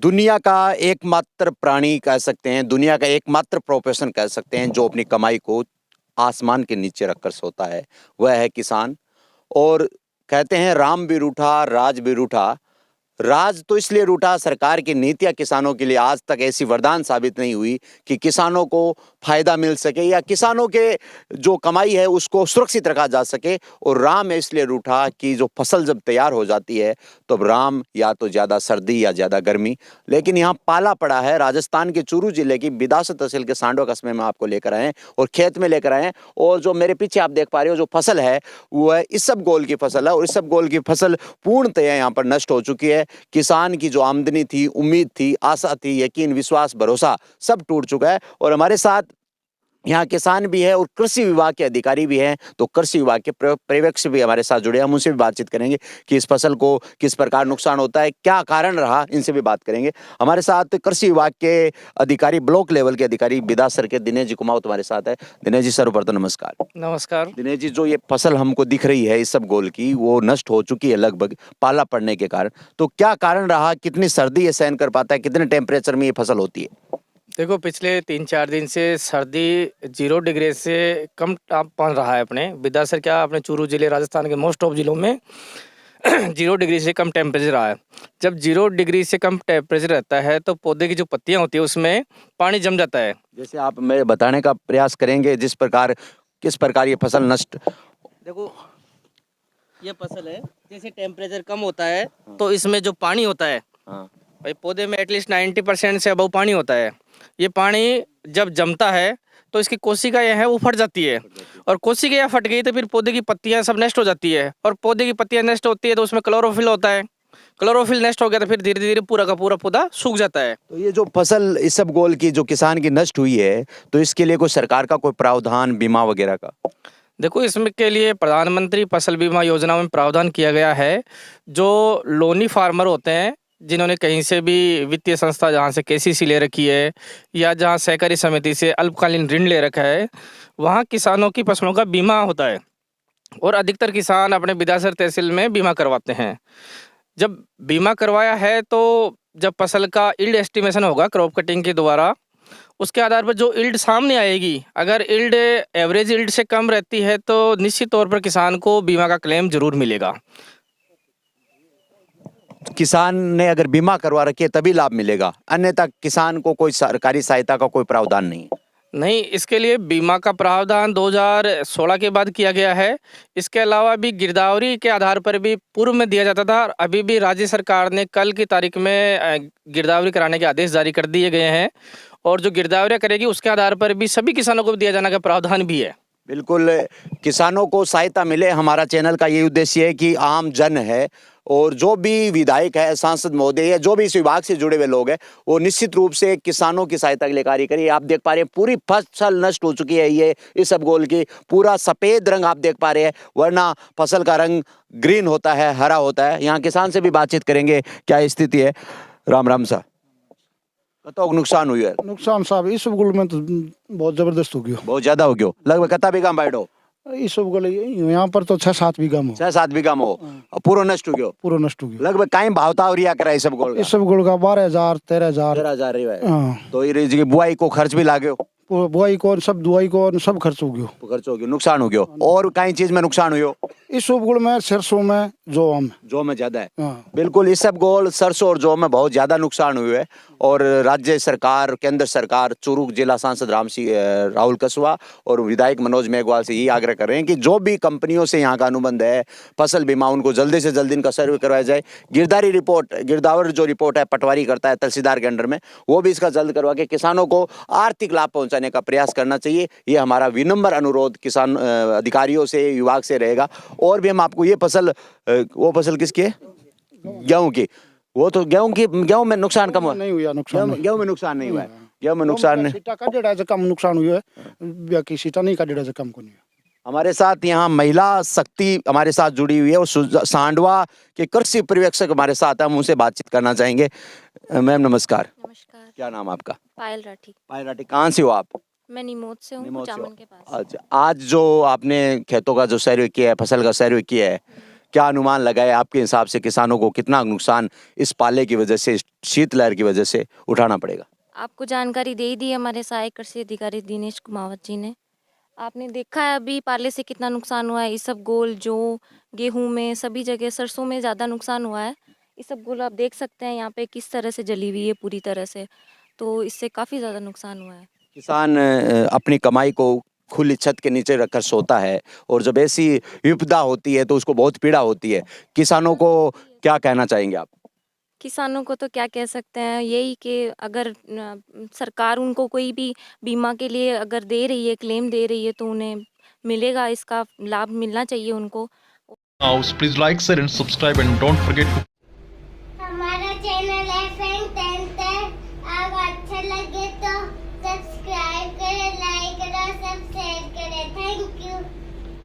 दुनिया का एकमात्र प्राणी कह सकते हैं, दुनिया का एकमात्र प्रोफेशन कह सकते हैं जो अपनी कमाई को आसमान के नीचे रखकर सोता है, वह है किसान। और कहते हैं राम भी रूठा राज भी रूठा। राज तो इसलिए रूठा, सरकार की नीतियां किसानों के लिए आज तक ऐसी वरदान साबित नहीं हुई कि किसानों को फायदा मिल सके या किसानों के जो कमाई है उसको सुरक्षित रखा जा सके। और राम इसलिए रूठा कि जो फसल जब तैयार हो जाती है तो राम या तो ज़्यादा सर्दी या ज़्यादा गर्मी। लेकिन यहाँ पाला पड़ा है। राजस्थान के चूरू जिले की बिदासा तहसील के सांडवा कस्बे में आपको लेकर आए और खेत में लेकर आए। और जो मेरे पीछे आप देख पा रहे हो जो फसल है वो है इसबगोल की फसल है। और इसबगोल की फसल पूर्णतः यहाँ पर नष्ट हो चुकी है। किसान की जो आमदनी थी, उम्मीद थी, आशा थी, यकीन, विश्वास, भरोसा सब टूट चुका है। और हमारे साथ यहाँ किसान भी है और कृषि विभाग के अधिकारी भी हैं। तो कृषि विभाग के पर्यवेक्षक भी हमारे साथ जुड़े हैं, हम उनसे भी बातचीत करेंगे कि इस फसल को किस प्रकार नुकसान होता है, क्या कारण रहा, इनसे भी बात करेंगे। हमारे साथ कृषि विभाग के अधिकारी, ब्लॉक लेवल के अधिकारी बिदासर के दिनेश जी कुमार हमारे साथ है। दिनेश जी सर्वप्रथम नमस्कार। नमस्कार। दिनेश जी, जो ये फसल हमको दिख रही है इसबगोल की, वो नष्ट हो चुकी है लगभग पाला पड़ने के कारण। तो क्या कारण रहा, कितनी सर्दी ये सहन कर पाता है, कितने टेम्परेचर में ये फसल होती है? देखो, पिछले 3-4 दिन से सर्दी 0 डिग्री से कम तापमान रहा है अपने बिदासर, क्या अपने चूरू जिले राजस्थान के मोस्ट ऑफ जिलों में 0 डिग्री से कम टेम्परेचर रहा है। जब 0 डिग्री से कम टेम्परेचर रहता है तो पौधे की जो पत्तियां होती है उसमें पानी जम जाता है। जैसे आप मैं बताने का प्रयास करेंगे किस प्रकार ये फसल नष्ट। देखो, ये फसल है, जैसे टेम्परेचर कम होता है तो इसमें जो पानी होता है, हाँ। भाई पौधे में एटलीस्ट 90% से अबव पानी होता है। ये पानी जब जमता है तो इसकी कोशिकाएं है वो फट जाती है, और कोशिकाएं फट गई तो फिर पौधे की पत्तियां सब नष्ट हो जाती है। और पौधे की पत्तियां नष्ट होती है तो उसमें क्लोरोफिल होता है, क्लोरोफिल नष्ट हो गया तो फिर धीरे धीरे पूरा का पूरा पौधा सूख जाता है। तो ये जो फसल इसबगोल की जो किसान की नष्ट हुई है, तो इसके लिए कोई सरकार का कोई प्रावधान, बीमा वगैरह का? देखो, इसमें के लिए प्रधानमंत्री फसल बीमा योजना में प्रावधान किया गया है। जो लोनी फार्मर होते हैं, जिन्होंने कहीं से भी वित्तीय संस्था जहाँ से केसीसी ले रखी है या जहाँ सहकारी समिति से अल्पकालीन ऋण ले रखा है, वहाँ किसानों की फसलों का बीमा होता है। और अधिकतर किसान अपने बिदासर तहसील में बीमा करवाते हैं। जब बीमा करवाया है तो जब फसल का यील्ड एस्टिमेशन होगा क्रॉप कटिंग के द्वारा, उसके आधार पर जो यील्ड सामने आएगी, अगर यील्ड एवरेज यील्ड से कम रहती है तो निश्चित तौर पर किसान को बीमा का क्लेम जरूर मिलेगा। किसान ने अगर बीमा करवा रखी है तभी लाभ मिलेगा, अन्यथा किसान को कोई सरकारी सहायता का कोई प्रावधान नहीं? नहीं, इसके लिए बीमा का प्रावधान 2016 के बाद किया गया है। इसके अलावा भी गिरदावरी के आधार पर भी पूर्व में दिया जाता था। अभी भी राज्य सरकार ने कल की तारीख में गिरदावरी कराने के आदेश जारी कर दिए गए हैं, और जो गिरदावरी करेगी उसके आधार पर भी सभी किसानों को दिया जाने का प्रावधान भी है। बिल्कुल, किसानों को सहायता मिले, हमारा चैनल का ये उद्देश्य है कि आम जन है और जो भी विधायक है, सांसद महोदय है, जो भी इस विभाग से जुड़े हुए लोग हैं, वो निश्चित रूप से किसानों की सहायता के लिए कार्य करिए। आप देख पा रहे हैं पूरी फसल नष्ट हो चुकी है। ये इसबगोल की पूरा सफेद रंग आप देख पा रहे हैं, वरना फसल का रंग ग्रीन होता है, हरा होता है। यहाँ किसान से भी बातचीत करेंगे क्या स्थिति है। राम राम सा, कतो नुकसान हुई है? नुकसान साहब इसबगोल में तो बहुत जबरदस्त हो गया, बहुत ज्यादा हो गया। लगभग कितना बीघा में बैठो? इसबगोल यहाँ पर तो 6-7 बीघा में 6-7 बीघा में हो, पूरा नष्ट हो गया। पूरा नष्ट हो गया। लगभग काई भावता और करा इसबगोल इसबगोल का 12,000 13,000 13,000 हाँ। तो ये बुआई को खर्च भी लागे हो? बुआई को सब दुआई को सब खर्च हो गया। खर्च हो गया, नुकसान हो गया। और कई चीज में नुकसान हुई हो? इसबगोल में सरसों में जौ में ज्यादा है। हाँ। बिल्कुल, इसबगोल, सरसों और जौ में बहुत ज्यादा नुकसान हुए है। और राज्य सरकार, केंद्र सरकार, चूरू जिला सांसद राहुल कसवा और विधायक मनोज मेघवाल से यही आग्रह कर रहे हैं कि जो भी कंपनियों से यहाँ का अनुबंध है फसल बीमा, उनको जल्दी से जल्दी इनका सर्वे करवाया जाए। गिरदावर जो रिपोर्ट है पटवारी करता है तहसीलदार के अंडर में, वो भी इसका जल्द करवा के किसानों को आर्थिक लाभ पहुंचाने का प्रयास करना चाहिए। ये हमारा विनम्र अनुरोध किसान अधिकारियों से, विभाग से रहेगा। और भी हम आपको ये फसल, वो फसल किसकी है? गेहूं की। वो तो गेहूं में नुकसान कम हुआ नहीं हुआ। गेहूं में नुकसान नहीं हुआ है। गेहूं में नुकसान नहीं, सीटा का डेढ़ से कम नुकसान हुआ है, बाकी सीटा नहीं का डेढ़ से कम को नहीं। हमारे साथ यहाँ महिला शक्ति हमारे साथ जुड़ी हुई है और सांडवा के कृषि पर्यवेक्षक हमारे साथ है, हम उनसे बातचीत करना चाहेंगे। मैम नमस्कार। नमस्कार। क्या नाम आपका? पायल राठी। पायल राठी, कहाँ से हो आप? मैं निमोद से हूँ, कुचामन के पास। अच्छा, आज जो आपने खेतों का जो सर्वे किया है, फसल का सर्वे किया है, क्या अनुमान लगाए आपके हिसाब से किसानों को कितना नुकसान इस पाले की वजह से, शीतलहर की वजह से उठाना पड़ेगा? आपको जानकारी दे ही दी हमारे सहायक कृषि अधिकारी दिनेश कुमावत जी ने। आपने देखा है अभी पाले से कितना नुकसान हुआ है। इसबगोल, जौ, गेहूं में, सभी जगह, सरसों में ज़्यादा नुकसान हुआ है। इसबगोल आप देख सकते हैं यहाँ पे किस तरह से जली हुई है पूरी तरह से, तो इससे काफ़ी ज़्यादा नुकसान हुआ है। किसान अपनी कमाई को खुली छत के नीचे रखकर सोता है और जब ऐसी विपदा होती है तो उसको बहुत पीड़ा होती है। किसानों को क्या कहना चाहेंगे आप? किसानों को तो क्या कह सकते हैं, यही कि अगर सरकार उनको कोई भी बीमा के लिए अगर दे रही है, क्लेम दे रही है, तो उन्हें मिलेगा, इसका लाभ मिलना चाहिए उनको। Now, please like, share and subscribe and don't forget to हमारा चैनल है